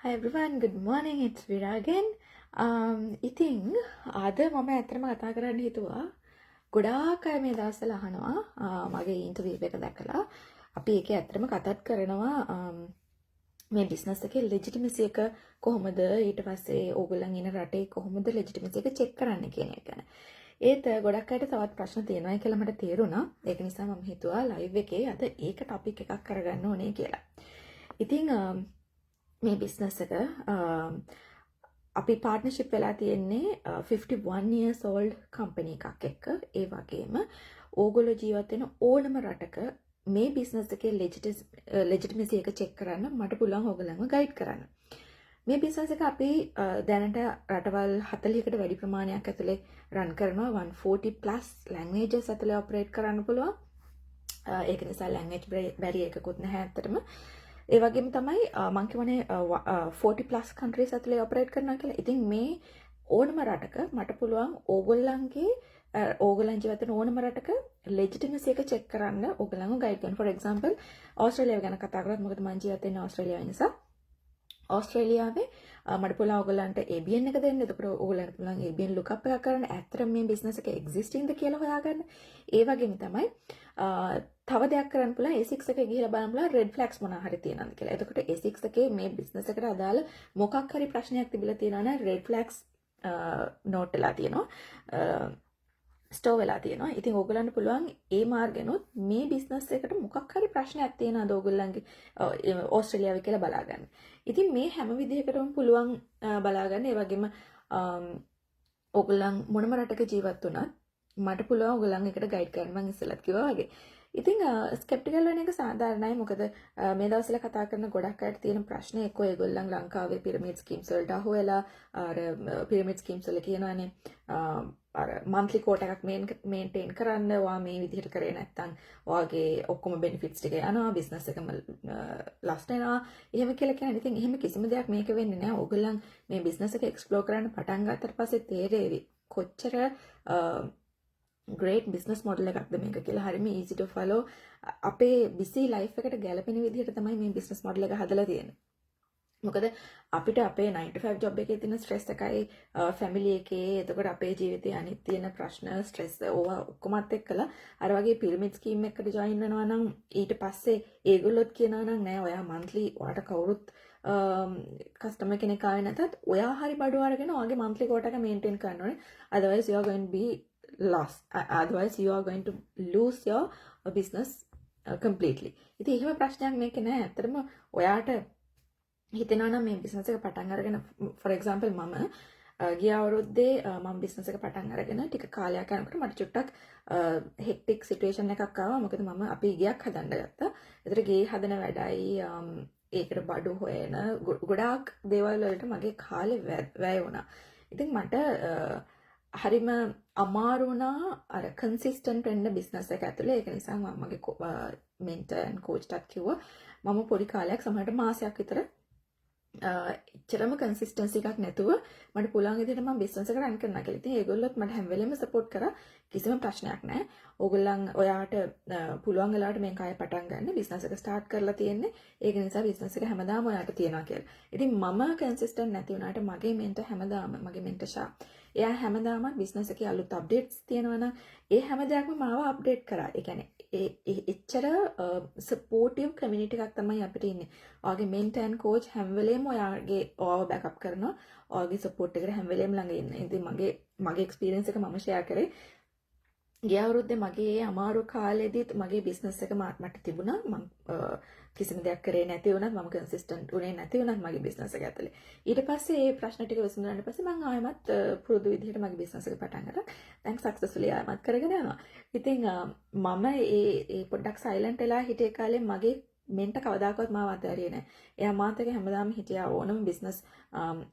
Hi everyone, good morning. It's Vira again. ඉතින් අද මම ඇත්තටම කතා කරන්න හිතුවා ගොඩාක් අය මේ දවස්වල අහනවා මගේ ඉන්ටර්විව් එක දැකලා අපි ඒකේ ඇත්තටම කතාත් කරනවා මේ බිස්නස් එකේ ලෙජිටිමසි එක කොහොමද ඊට පස්සේ ඕගොල්ලන් ඉන්න රටේ කොහොමද ලෙජිටිමසි එක චෙක් කරන්න කියන එක ගැන. ඒත් ගොඩක් අයට තවත් ප්‍රශ්න තියෙනවා කියලා මට තේරුණා. ඒක නිසා මම හිතුවා ලයිව් එකේ අද ඒක ටොපික් එකක් කරගන්න ඕනේ කියලා. ඉතින් මේ බිස්නස් එක අපි පාර්ට්නර්ෂිප් වෙලා තියෙන්නේ 51 years old කම්පැනි එකක් එක්ක. ඒ වගේම ඕගොල්ලෝ ජීවත් වෙන ඕනම රටක මේ බිස්නස් එකේ ලෙජිටිමසි එක චෙක් කරන්න මට පුළුවන් ඕගොල්ලන්ව ගයිඩ් කරන්න. මේ බිස්නස් එක අපි දැනට රටවල් 40කට වැඩි ප්‍රමාණයක් ඇතුලේ රන් කරනවා. 140 plus languages ඇතුලේ ඔපරේට් කරන්න පුළුවන්. ඒක නිසා language barrier එකකුත් නැහැ ඇත්තටම. ඒ වගේම තමයි මම කියවනේ 40 plus countries ඇතුලේ ඔපරේට් කරනවා කියලා. ඉතින් මේ ඕනම රටක මට පුළුවන් ඕගොල්ලන්ගේ ඕගොල්ලන් ජීවත් වෙන ඕනම රටක ලෙජිටිමසි එක චෙක් කරන්න ඕගොල්ලන්ව ගයිඩ් කරන්න. for example ඕස්ට්‍රේලියාව ගැන කතා කරොත් මොකද මම ජීවත් වෙන්නේ ඕස්ට්‍රේලියාවේ නිසා. ඕස්ට්‍රේලියාවේ මට පුළුවන් ඕගොල්ලන්ට ABN එක දෙන්න. එතකොට ඕගොල්ලන්ට පුළුවන් ABN lookup එකක් කරන්න. ඇත්තටම මේ බිස්නස් එක existing ද කියලා හොයාගන්න. ඒ වගේම තමයි තව දෙයක් කරන්න පුළුවන් A6 එකේ ගිහිලා බලන්න පුළුවන් red flags මොනවා හරි තියෙනවද කියලා. එතකොට A6 එකේ මේ බිස්නස් එකට අදාළ මොකක් හරි ප්‍රශ්නයක් තිබිලා තියෙනවා නම් red flags note වෙලා තියෙනවා. ස්ටෝ වෙලා තියෙනවා. ඉතින් ඕගොල්ලන්ට පුළුවන් ඒ මාර්ගෙනොත් මේ බිස්නස් එකට මොකක් හරි ප්‍රශ්නයක් තියෙනවද ඕගොල්ලන්ගේ ඕස්ට්‍රේලියාවේ කියලා බලාගන්න. ඉතින් මේ හැම විදිහකටම පුළුවන් බලාගන්න. ඒ වගේම ඕගොල්ලන් මොනම රටක ජීවත් වුණත් මට පුළුවන් ඕගොල්ලන් එකට ගයිඩ් කරන්න මම ඉස්සෙල්ලත් කිව්වා වගේ. ඉතින් ස්කෙප්ටිකල් වෙන එක සාධාරණයි. මොකද මේ දවස්වල කතා කරන ගොඩක් අයට තියෙන ප්‍රශ්නේ එක්ක ඒගොල්ලන් ලංකාවේ පිරමිඩ් ස්කීම්ස් වලට අහුවෙලා අර පිරමිඩ් ස්කීම්ස් වල කියනවානේ අර monthly quota එකක් මේන්ටේන් කරන්න ඔයා මේ විදිහට කරේ නැත්නම් ඔයාගේ ඔක්කොම benefits ටික යනවා බිස්නස් එකම ලස්ට් වෙනවා එහෙම කියලා කියන්නේ. ඉතින් එහෙම කිසිම දෙයක් මේක වෙන්නේ නැහැ. ඕගොල්ලන් මේ බිස්නස් එක එක්ස්ප්ලෝර් කරන්න පටන් ගත්තට පස්සේ තේරෙවි කොච්චර great business model එකක්ද මේක කියලා. හරිම easy to follow අපේ busy life එකට ගැලපෙන විදිහට තමයි මේ business model එක හදලා තියෙන්නේ. මොකද අපිට අපේ 9 to 5 job එකේ තියෙන stress එකයි family එකේ එතකොට අපේ ජීවිතේ අනිත් තියෙන ප්‍රශ්න stress ඕවා ඔක්කොමත් එක්කලා අර වගේ pyramid scheme එකකට join වෙනවා නම් ඊට පස්සේ ඒගොල්ලොත් කියනවා නම් නෑ ඔයා monthly ඔයාට කවුරුත් customer කෙනෙක් ආවේ නැතත් ඔයා හරි බඩුව අරගෙන ඔයාගේ monthly quota එක maintain කරන්න ඕනේ. Otherwise you are going to be lost. Otherwise you are going to lose your business completely. ඉතින් එහෙම ප්‍රශ්නයක් මේකේ නෑ. ඇත්තටම ඔයාට හිතෙනවා නම් මේ බිස්නස් එක පටන් අරගෙන for example මම ගිය අවුරුද්දේ මම බිස්නස් එක පටන් අරගෙන ටික කාලයක් යනකොට මට චුට්ටක් හෙක්ටික් සිටුේෂන් එකක් ආවා. මොකද මම අපි ගියක් හදන්න ගත්තා. ඒතර ගේ හදන වැඩයි ඒකට බඩු හොයන ගොඩාක් දේවල් වලට මගේ කාලේ වැය වුණා. ඉතින් මට හරිම අමාරු වුණා අර කන්සිස්ටන්ට් වෙන්න බිස්නස් එක ඇතුලේ. ඒක නිසා මම මගේ මෙන්ටර් and coachටත් කිව්වා මම පොඩි කාලයක් සමහරට මාසයක් විතර එච්චරම කන්සිස්ටන්සි එකක් නැතුව මට පුළුවන් විදිහට මම බිස්නස් එක රන් කරනවා කියලා. ඉතින් ඒගොල්ලොත් මට හැම වෙලෙම සපෝට් කරා. කිසිම ප්‍රශ්නයක් නැහැ. ඕගොල්ලන් ඔයාට පුළුවන් වෙලාවට මේක ආයෙ පටන් ගන්න. බිස්නස් එක ස්ටාර්ට් කරලා තියෙන්නේ. ඒක නිසා බිස්නස් එක හැමදාම ඔයාට තියනවා කියලා. ඉතින් මම කන්සිස්ටන්ට් නැති වුණාට මගේ මෙන්ටර් හැමදාම මගේ මෙන්ටර් ෂා එයා හැමදාම බිස්නස් එකේ අලුත් අප්ඩේට්ස් තියෙනවා නම් ඒ හැම දෙයක්ම මාව අප්ඩේට් කරා. ඒ කියන්නේ එච්චර සපෝටිව් කමියුනිටි එකක් තමයි අපිට ඉන්නේ. ඔයාගේ මෙන්ටර් and coach හැම වෙලේම ඔයාගේ ඔයාව බෑකප් කරනවා. ඔයාගේ සපෝට් එකට හැම වෙලේම ළඟ ඉන්න. ඉතින් මගේ එක්ස්පීරියන්ස් එක මම ෂෙයා කරේ. ගිය අවුරුද්දේ මගේ අමාරු කාලෙදිත් මගේ බිස්නස් එක මට තිබුණා. මම කිසිම දෙයක් කරේ නැති වුණත් මම කන්සිස්ටන්ට් උනේ නැති වුණත් මගේ බිස්නස් එක ඇතුලේ. ඊට පස්සේ මේ ප්‍රශ්න ටික විසඳුනාට පස්සේ මම ආයෙමත් පුරුදු විදිහට මගේ බිස්නස් එක පටන් ගත්තා. දැන් සක්සස්ෆුලි ආයෙමත් කරගෙන යනවා. ඉතින් මම ඒ පොඩ්ඩක් සයිලන්ට් වෙලා හිටිය කාලේ මගේ මෙන්ට කවදාකවත් මාව අතහැරියේ නැහැ. එයා මාත් එක්ක හැමදාම හිටියා. ඕනම බිස්නස්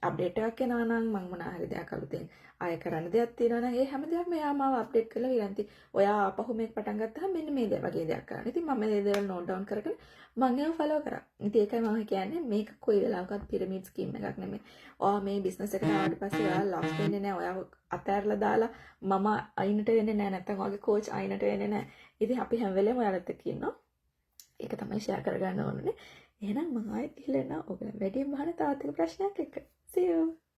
අප්ඩේට් එකක් එනවා නම් මම මොනවා හරි දෙයක් අලුතෙන් ආයෙ කරන්න දෙයක් තියෙනවා නම් ඒ හැම දෙයක්ම එයා මාව අප්ඩේට් කරලා විරන්ති ඔයා ආපහු මේක පටන් ගත්තාම මෙන්න මේ වගේ දෙයක් කරන්න. ඉතින් මම මේ දේවල් නෝට් ඩවුන් කරගෙන මම ඒව ෆලෝ කරා. ඉතින් ඒකයි මම කියන්නේ මේක කොයි වෙලාවකත් පිරමිඩ් ස්කීම් එකක් නෙමෙයි. ඔයා මේ බිස්නස් එකට ආවට පස්සේ ඔයා ලොස් වෙන්නේ නැහැ. ඔයාව අතහැරලා දාලා මම අයිනට වෙන්නේ නැහැ. නැත්නම් ඔයාගේ කෝච් අයිනට වෙන්නේ නැහැ. ඉතින් අපි හැම වෙලේම ඔයාලත් එක්ක ඉන්නවා. ඒක තමයි ෂෙයා කරගන්න ඕනේ. එහෙනම් මම ආයෙත් ගිහලා එනවා ඔයගොල්ලෝ වැඩියෙන් අහන තාත් එක ප්‍රශ්නයක් එක්ක. See you.